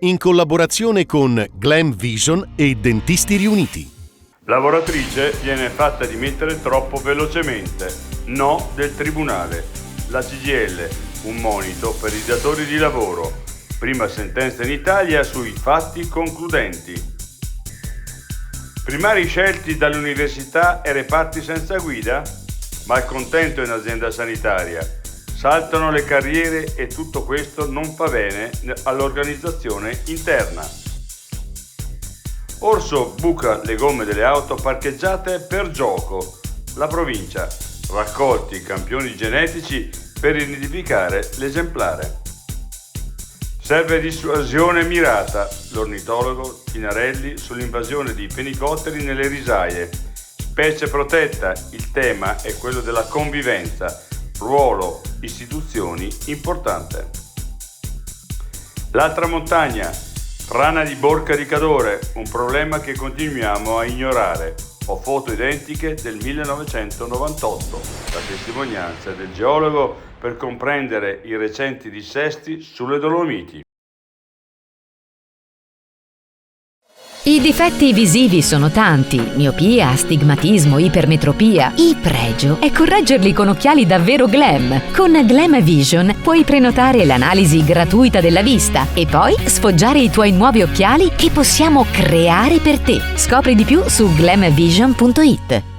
in collaborazione con Glam Vision e Dentisti Riuniti. Lavoratrice viene fatta dimettere troppo velocemente. No del tribunale. La CGIL, un monito per i datori di lavoro. Prima sentenza in Italia sui fatti concludenti. Primari scelti dalle università e reparti senza guida? Malcontento in azienda sanitaria. Saltano le carriere e tutto questo non fa bene all'organizzazione interna. Orso buca le gomme delle auto parcheggiate per gioco. La provincia. Raccolti campioni genetici per identificare l'esemplare. Serve dissuasione mirata. L'ornitologo Pinarelli sull'invasione di fenicotteri nelle risaie. Specie protetta. Il tema è quello della convivenza. Ruolo, istituzioni importante. L'altra montagna. Frana di Borca di Cadore, un problema che continuiamo a ignorare. Ho foto identiche del 1998, la testimonianza del geologo per comprendere i recenti dissesti sulle Dolomiti. I difetti visivi sono tanti: miopia, astigmatismo, ipermetropia. Il pregio è correggerli con occhiali davvero glam. Con Glam Vision puoi prenotare l'analisi gratuita della vista e poi sfoggiare i tuoi nuovi occhiali che possiamo creare per te. Scopri di più su glamvision.it.